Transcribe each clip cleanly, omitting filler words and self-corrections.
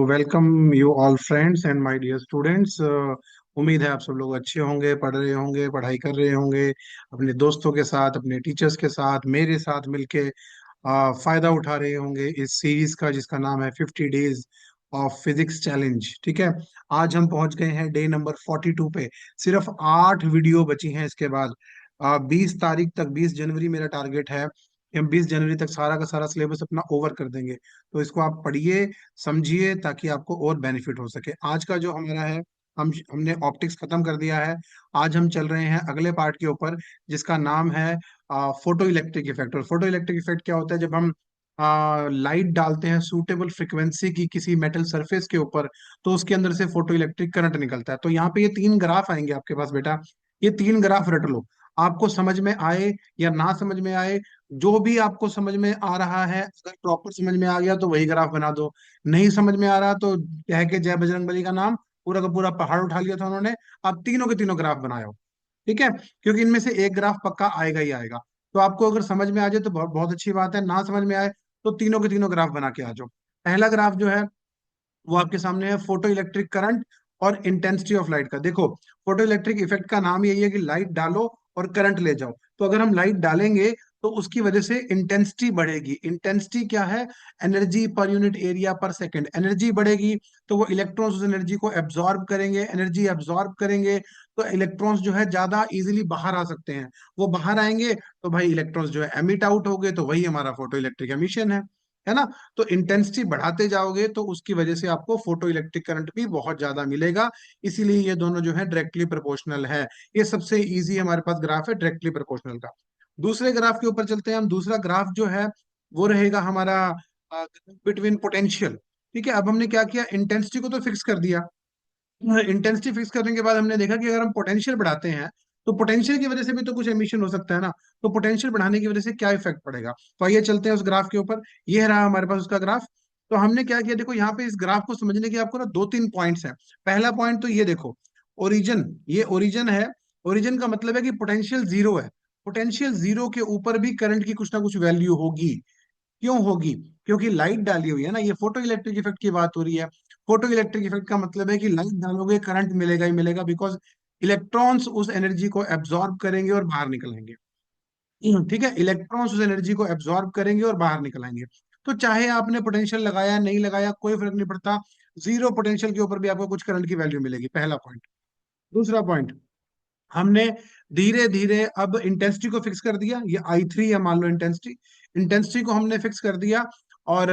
Welcome you all friends and my dear students. उम्मीद है आप सब लोग अच्छे होंगे, पढ़ रहे होंगे, पढ़ाई कर रहे होंगे, अपने दोस्तों के साथ, अपने टीचर्स के साथ, मेरे साथ मिलके फायदा उठा रहे होंगे इस सीरीज का जिसका नाम है 50 डेज ऑफ फिजिक्स चैलेंज। ठीक है, आज हम पहुंच गए हैं डे नंबर 42 पे। सिर्फ 8 वीडियो बची हैं इसके बाद। 20 तारीख तक, 20 जनवरी मेरा टारगेट है कि हम 20 जनवरी तक सारा का सारा सिलेबस अपना ओवर कर देंगे। तो इसको आप पढ़िए, समझिए, ताकि आपको और बेनिफिट हो सके। आज का जो हमारा है, हमने ऑप्टिक्स खत्म कर दिया है। आज हम चल रहे हैं अगले पार्ट के ऊपर जिसका नाम है फोटो इलेक्ट्रिक इफेक्ट। और फोटो इलेक्ट्रिक इफेक्ट क्या होता है? जब हम लाइट डालते हैं सूटेबल फ्रिक्वेंसी की किसी मेटल सरफेस के ऊपर, तो उसके अंदर से फोटो इलेक्ट्रिक करंट निकलता है। तो यहाँ पे ये 3 ग्राफ आएंगे आपके पास बेटा। ये 3 ग्राफ रट लो। आपको समझ में आए या ना समझ में आए, जो भी आपको समझ में आ रहा है, अगर प्रॉपर समझ में आ गया तो वही ग्राफ बना दो। नहीं समझ में आ रहा तो कह के जय बजरंगबली का नाम पूरा का पूरा पहाड़ उठा लिया था उन्होंने। आप तीनों के तीनों ग्राफ बनाए हो। ठीक है, क्योंकि इनमें से एक ग्राफ पक्का आएगा ही आएगा। तो आपको अगर समझ में आ जाए तो बहुत बहुत अच्छी बात है, ना समझ में आए तो तीनों के तीनों ग्राफ बना के आ जाओ। पहला ग्राफ जो है वो आपके सामने है, फोटो इलेक्ट्रिक करंट और इंटेंसिटी ऑफ लाइट का। देखो, फोटो इलेक्ट्रिक इफेक्ट का नाम यही है कि लाइट डालो और करंट ले जाओ। तो अगर हम लाइट डालेंगे तो उसकी वजह से इंटेंसिटी बढ़ेगी। इंटेंसिटी क्या है? एनर्जी पर यूनिट एरिया पर सेकंड। एनर्जी बढ़ेगी तो वो इलेक्ट्रॉन्स उस एनर्जी को एब्जॉर्ब करेंगे। एनर्जी एब्जॉर्ब करेंगे तो इलेक्ट्रॉन्स जो है ज्यादा इजीली बाहर आ सकते हैं। वो बाहर आएंगे तो भाई इलेक्ट्रॉन्स जो है एमिट आउट हो गए, तो वही हमारा फोटो इलेक्ट्रिक एमिशन है ना। तो इंटेंसिटी बढ़ाते जाओगे तो उसकी वजह से आपको फोटो इलेक्ट्रिक करंट भी बहुत ज्यादा मिलेगा। इसीलिए ये दोनों जो है डायरेक्टली प्रोपोर्शनल है। ये सबसे इजी हमारे पास ग्राफ है डायरेक्टली प्रोपोर्शनल का। दूसरे ग्राफ के ऊपर चलते हैं हम। दूसरा ग्राफ जो है वो रहेगा हमारा बिटवीन पोटेंशियल। ठीक है, अब हमने क्या किया, इंटेंसिटी को तो फिक्स कर दिया। इंटेंसिटी फिक्स करने के बाद हमने देखा कि अगर हम पोटेंशियल बढ़ाते हैं तो पोटेंशियल की वजह से भी तो कुछ एमिशन हो सकता है ना। तो पोटेंशियल बढ़ाने की वजह से क्या इफेक्ट पड़ेगा? तो आइए चलते हैं उस ग्राफ के ऊपर। ये रहा हमारे पास उसका ग्राफ। तो हमने क्या किया, देखो यहाँ पे इस ग्राफ को समझने के आपको ना 2-3 पॉइंट्स हैं। पहला पॉइंट तो ये देखो, ओरिजिन, ये ओरिजिन है। ओरिजिन का मतलब है कि पोटेंशियल जीरो है। पोटेंशियल जीरो के ऊपर भी करंट की कुछ ना कुछ वैल्यू होगी। क्यों होगी? क्योंकि लाइट डाली हुई है ना। ये फोटो इलेक्ट्रिक इफेक्ट की बात हो रही है। फोटो इलेक्ट्रिक इफेक्ट का मतलब है कि लाइट डालोगे करंट मिलेगा ही मिलेगा, बिकॉज इलेक्ट्रॉन्स उस एनर्जी को एब्जॉर्ब करेंगे और बाहर निकलेंगे। ठीक है, इलेक्ट्रॉन्स उस एनर्जी को एब्जॉर्ब करेंगे और बाहर निकलेंगे। तो चाहे आपने पोटेंशियल लगाया नहीं लगाया कोई फर्क नहीं पड़ता। जीरो पोटेंशियल के ऊपर भी आपको कुछ करंट की वैल्यू मिलेगी, पहला पॉइंट। दूसरा पॉइंट, हमने धीरे धीरे अब इंटेंसिटी को फिक्स कर दिया। ये I3 है मान लो इंटेंसिटी। इंटेंसिटी को हमने फिक्स कर दिया और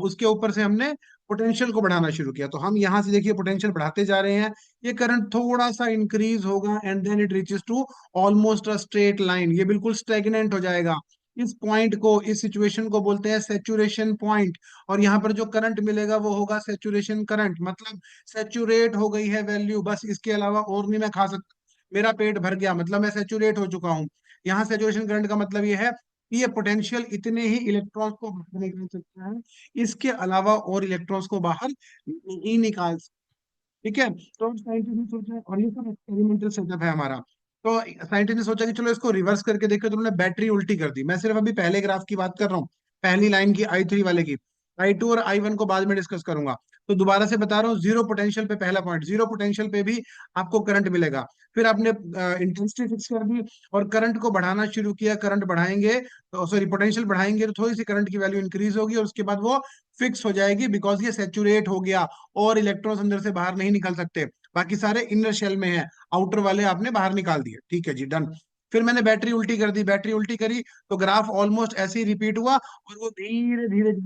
उसके ऊपर से हमने पोटेंशियल को बढ़ाना शुरू किया। तो हम यहां से देखिए पोटेंशियल बढ़ाते जा रहे हैं। ये करंट थोड़ा सा इंक्रीज होगा and then it reaches to almost a straight line. ये बिल्कुल स्टेगनेंट हो जाएगा। इस पॉइंट को, इस सिचुएशन को बोलते हैं सेचुरेशन पॉइंट। और यहाँ पर जो करंट मिलेगा वो होगा सेचुरेशन करंट। मतलब सेचुरेट हो गई है वैल्यू, बस इसके अलावा और नहीं मैं खा सकता। मेरा पेट भर गया मतलब मैं सेचुरेट हो चुका हूँ। यहाँ सेचुरेशन करंट का मतलब ये है कि ये पोटेंशियल इतने ही इलेक्ट्रॉन्स को बाहर निकाल सकता है, इसके अलावा और इलेक्ट्रॉन्स को बाहर नहीं निकाल सकता। ठीक है, तो साइंटिस्ट ने सोचा, और ये सब एक्सपेरिमेंटल सेटअप है हमारा। तो साइंटिस्ट ने सोचा कि चलो इसको रिवर्स करके देखो, तो उन्होंने बैटरी उल्टी कर दी। मैं सिर्फ अभी पहले ग्राफ की बात कर रहा हूँ, पहली लाइन की I3 वाले की। I2 और I1 को बाद में डिस्कस करूंगा। तो दोबारा से बता रहा हूँ, जीरो पोटेंशियल पे पहला पॉइंट, जीरो पोटेंशियल पे भी आपको करंट मिलेगा। फिर आपने इंटेंसिटी फिक्स कर दी और करंट को बढ़ाना शुरू किया। करंट बढ़ाएंगे तो, सॉरी, पोटेंशियल बढ़ाएंगे तो थोड़ी सी करंट की वैल्यू इंक्रीज होगी और उसके बाद वो फिक्स हो जाएगी, बिकॉज ये सेचुरेट हो गया और इलेक्ट्रॉन्स अंदर से बाहर नहीं निकल सकते। बाकी सारे इनर शेल में है, आउटर वाले आपने बाहर निकाल दिए। ठीक है जी, डन। फिर मैंने बैटरी उल्टी कर दी। बैटरी उल्टी करी तो ग्राफ ऑलमोस्ट ऐसे ही रिपीट हुआ और वो धीरे धीरे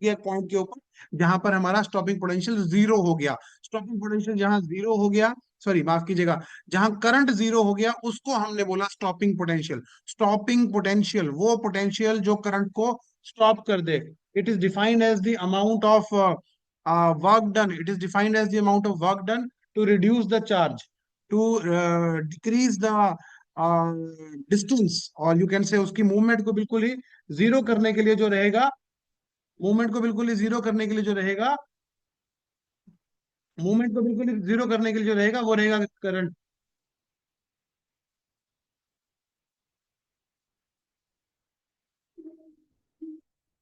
एक पॉइंट के ऊपर जहां पर हमारा स्टॉपिंग पोटेंशियल जीरो हो गया। स्टॉपिंग पोटेंशियल जहां जीरो हो गया, सॉरी माफ कीजिएगा, जहां करंट जीरो हो गया उसको हमने बोला स्टॉपिंग पोटेंशियल। स्टॉपिंग पोटेंशियल वो पोटेंशियल जो करंट को स्टॉप कर दे। It is defined as the amount of work done. It is defined as the amount of work done to reduce the charge, to decrease the uh, distance, और you can say उसकी movement को बिल्कुल ही zero करने के लिए जो रहेगा, movement को बिल्कुल ही जीरो करने के लिए जो रहेगा, मूवमेंट को बिल्कुल ही जीरो करने के लिए जो रहेगा वो रहेगा करंट।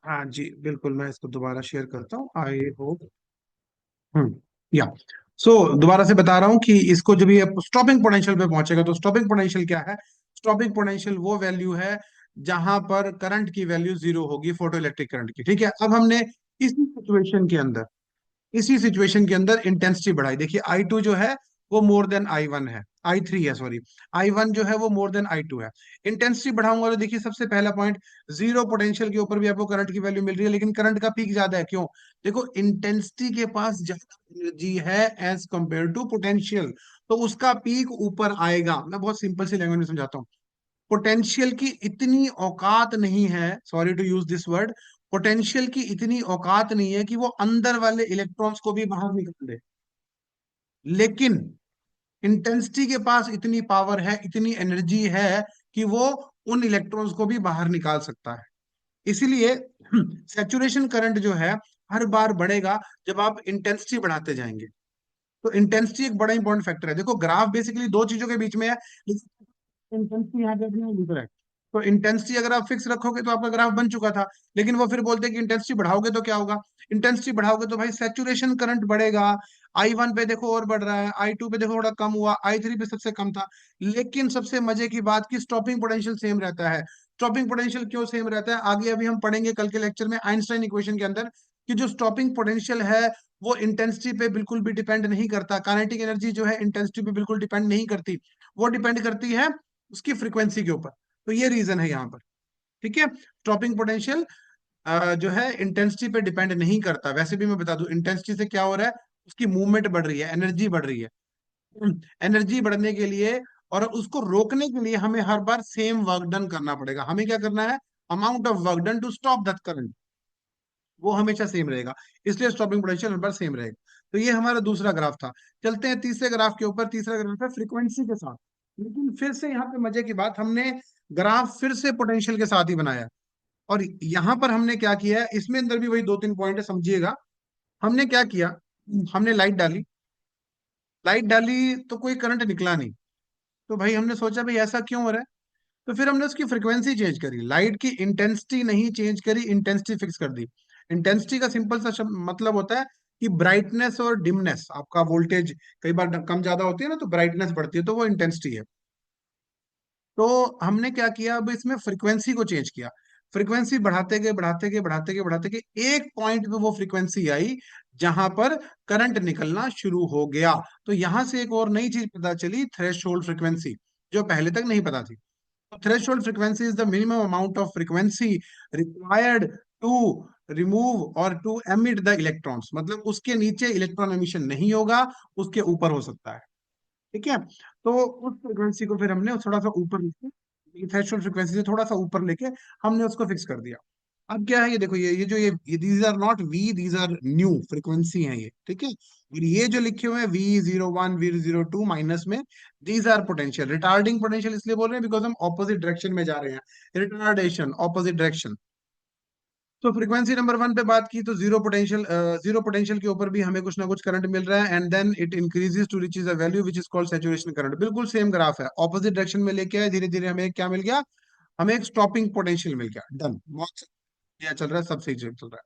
हाँ जी बिल्कुल, मैं इसको दोबारा शेयर करता हूँ। आई होप हम्म या सो दोबारा से बता रहा हूं कि इसको जब ये स्टॉपिंग पोटेंशियल पे पहुंचेगा तो स्टॉपिंग पोटेंशियल क्या है? स्टॉपिंग पोटेंशियल वो वैल्यू है जहां पर करंट की वैल्यू जीरो होगी, फोटो इलेक्ट्रिक करंट की। ठीक है, अब हमने इसी सिचुएशन के अंदर इसी सिचुएशन के अंदर इंटेंसिटी बढ़ाई। देखिए आई टू जो है वो मोर देन आई वन है, आई थ्री है सॉरी, आई वन जो है वो मोर देन आई टू है। इंटेंसिटी बढ़ाऊंगा तो देखिए सबसे पहला पॉइंट, जीरो पोटेंशियल के ऊपर भी आपको करंट की वैल्यू मिल रही है, लेकिन करंट का पीक ज्यादा है। क्यों? देखो इंटेंसिटी के पास ज्यादा एनर्जी है एज कंपेयर टू पोटेंशियल, तो उसका पीक ऊपर आएगा। मैं बहुत सिंपल सी लैंग्वेज में समझाता हूँ। पोटेंशियल की इतनी औकात नहीं है, sorry to use this word, potential की इतनी औकात नहीं है कि वो अंदर वाले इलेक्ट्रॉन्स को भी बाहर निकाल दे, लेकिन इंटेंसिटी के पास इतनी पावर है, इतनी एनर्जी है कि वो उन इलेक्ट्रॉन्स को भी बाहर निकाल सकता है। इसीलिए सैचुरेशन करंट जो है हर बार बढ़ेगा जब आप इंटेंसिटी बढ़ाते जाएंगे। तो इंटेंसिटी एक बड़ा इंपॉर्टेंट फैक्टर है। देखो ग्राफ बेसिकली दो चीजों के बीच में है, इंटेंसिटी यहाँ पे भी है, दूसरा है। तो इंटेंसिटी अगर आप फिक्स रखोगे तो आपका ग्राफ बन चुका था, लेकिन वो फिर बोलते हैं कि इंटेंसिटी बढ़ाओगे तो क्या होगा? इंटेंसिटी बढ़ाओगे तो भाई सैचुरेशन करंट बढ़ेगा। आई वन पे देखो और बढ़ रहा है, आई टू पे देखो थोड़ा कम हुआ, आई थ्री पे सबसे कम था। लेकिन सबसे मजे की बात की स्टॉपिंग पोटेंशियल सेम रहता है। स्टॉपिंग पोटेंशियल क्यों सेम रहता है आगे अभी हम पढ़ेंगे कल के लेक्चर में आइंस्टाइन इक्वेशन के अंदर, कि जो स्टॉपिंग पोटेंशियल है वो इंटेंसिटी पे बिल्कुल भी डिपेंड नहीं करता। काइनेटिक एनर्जी जो है इंटेंसिटी पे बिल्कुल डिपेंड नहीं करती, वो डिपेंड करती है उसकी फ्रीक्वेंसी के ऊपर। तो ये रीजन है यहाँ पर। ठीक है, स्टॉपिंग पोटेंशियल जो है इंटेंसिटी पे डिपेंड नहीं करता। वैसे भी मैं बता दूं इंटेंसिटी से क्या हो रहा है, उसकी मूवमेंट बढ़ रही है, एनर्जी बढ़ रही है। एनर्जी बढ़ने के लिए और उसको रोकने के लिए हमें हर बार सेम वर्क डन करना पड़ेगा। हमें क्या करना है? Amount of work done to stop that current, वो हमेशा सेम रहेगा। इसलिए स्टॉपिंग पोटेंशियल हर बार सेम रहेगा। तो ये हमारा दूसरा ग्राफ था। चलते हैं तीसरे ग्राफ के ऊपर। तीसरा ग्राफ है फ्रीक्वेंसी के साथ। लेकिन फिर से यहाँ पे मजे की बात, हमने ग्राफ फिर से पोटेंशियल के साथ ही बनाया। और यहाँ पर हमने क्या किया है, इसमें अंदर भी वही दो तीन पॉइंट है, समझिएगा। हमने क्या किया, हमने लाइट डाली, लाइट डाली तो कोई करंट निकला नहीं। तो भाई हमने सोचा भाई ऐसा क्यों हो रहा है? तो फिर हमने उसकी फ्रीक्वेंसी चेंज करी, लाइट की इंटेंसिटी नहीं चेंज करी, इंटेंसिटी फिक्स कर दी। इंटेंसिटी का सिंपल सा मतलब होता है कि ब्राइटनेस और डिमनेस, आपका वोल्टेज कई बार कम ज्यादा होती है ना, तो ब्राइटनेस बढ़ती है, तो वो इंटेंसिटी है। तो हमने क्या किया, अब इसमें फ्रीक्वेंसी को चेंज किया। फ्रीक्वेंसी बढ़ाते गए बढ़ाते गए बढ़ाते गए बढ़ाते गए एक पॉइंट पे वो फ्रीक्वेंसी आई जहां पर करंट निकलना शुरू हो गया। तो यहां से एक और नई चीज पता चली, थ्रेशोल्ड फ्रीक्वेंसी, जो पहले तक नहीं पता थी। Threshold frequency is the minimum amount of frequency required to remove और टू एमिट द इलेक्ट्रॉन्स, मतलब उसके नीचे इलेक्ट्रॉन एमिशन नहीं होगा, उसके ऊपर हो सकता है। ठीक है, तो उस फ्रीक्वेंसी को फिर हमने थोड़ा सा ऊपर लेके, थ्रेशोल्ड फ्रीक्वेंसी से थोड़ा सा ऊपर लेके हमने उसको फिक्स कर दिया। अब क्या है, ये देखो ये जो ये these are not V, these are new frequency है ये। ठीक है, और ये जो लिखे हुए हैं V01 V02 माइनस में, these are potential. Retarding potential इसलिए बोल रहे हैं बिकॉज हम ऑपोजिट डायरेक्शन में जा रहे हैं, रिटार्डेशन ऑपोजिट डायरेक्शन। तो फ्रीक्वेंसी नंबर वन पे बात की तो जीरो पोटेंशियल के ऊपर भी हमें कुछ ना कुछ करंट मिल रहा है, and then it increases to reaches a value which is called saturation current. बिल्कुल सेम ग्राफ है, ऑपोजिट डायरेक्शन में लेके आए, धीरे धीरे हमें क्या मिल गया, हमें एक स्टॉपिंग पोटेंशियल मिल गया। डन, बहुत बढ़िया चल रहा है, सब सही चल रहा है।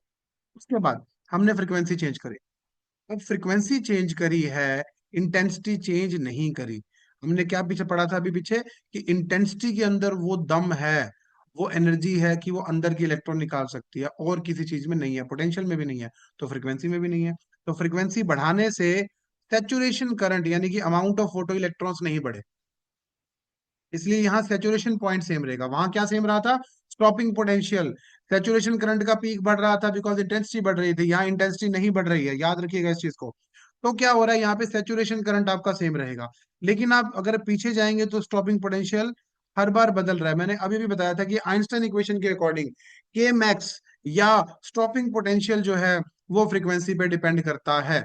उसके बाद हमने फ्रीक्वेंसी चेंज करी। अब फ्रीक्वेंसी चेंज करी है, इंटेंसिटी चेंज नहीं करी। हमने क्या पीछे पढ़ा था अभी पीछे, कि इंटेंसिटी के अंदर वो दम है, वो एनर्जी है कि वो अंदर की इलेक्ट्रॉन निकाल सकती है, और किसी चीज में नहीं है, पोटेंशियल में भी नहीं है, तो फ्रीक्वेंसी में भी नहीं है। तो फ्रीक्वेंसी बढ़ाने से सैचुरेशन करंट यानी कि अमाउंट ऑफ फोटो इलेक्ट्रॉन्स नहीं बढ़े, इसलिए यहाँ सैचुरेशन पॉइंट सेम रहेगा। वहां क्या सेम रहा था? Stopping potential. सैचुरेशन करंट का पीक बढ़ रहा था बिकॉज इंटेंसिटी बढ़ रही थी, यहाँ इंटेंसिटी नहीं बढ़ रही है, याद रखिएगा इस चीज को। तो क्या हो रहा है, यहाँ पे सैचुरेशन करंट आपका सेम रहेगा। लेकिन आप अगर पीछे जाएंगे तो स्टॉपिंग पोटेंशियल हर बार बदल रहा है। मैंने अभी भी बताया था कि आइंस्टाइन इक्वेशन के अकॉर्डिंग के मैक्स या स्टॉपिंग पोटेंशियल जो है वो फ्रीक्वेंसी पे डिपेंड करता है।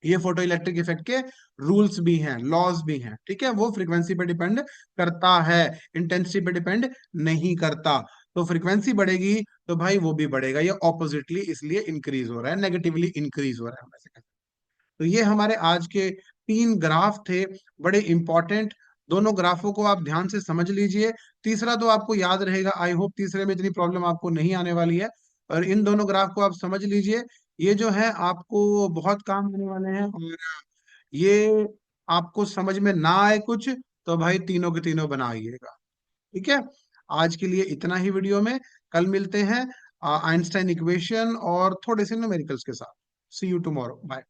ये फोटो इलेक्ट्रिक इफेक्ट के रूल्स भी हैं, लॉज भी हैं। ठीक है, वो फ्रीक्वेंसी पे डिपेंड करता है, इंटेंसिटी पे डिपेंड नहीं करता। तो फ्रीक्वेंसी बढ़ेगी तो भाई वो भी बढ़ेगा, ये ऑपोजिटली इसलिए इंक्रीज हो रहा है, नेगेटिवली इंक्रीज हो रहा है, हम ऐसे कहते हैं। तो ये हमारे आज के तीन ग्राफ थे, बड़े इंपॉर्टेंट। दोनों ग्राफों को आप ध्यान से समझ लीजिए। तीसरा तो आपको याद रहेगा, आई होप तीसरे में इतनी प्रॉब्लम आपको नहीं आने वाली है। और इन दोनों ग्राफ को आप समझ लीजिए ये जो है आपको बहुत काम आने वाले हैं। और ये आपको समझ में ना आए कुछ, तो भाई तीनों के तीनों बनाइएगा। ठीक है, आज के लिए इतना ही वीडियो में। कल मिलते हैं आइंस्टाइन इक्वेशन और थोड़े से न्यूमेरिकल्स के साथ। सी यू टुमारो, बाय।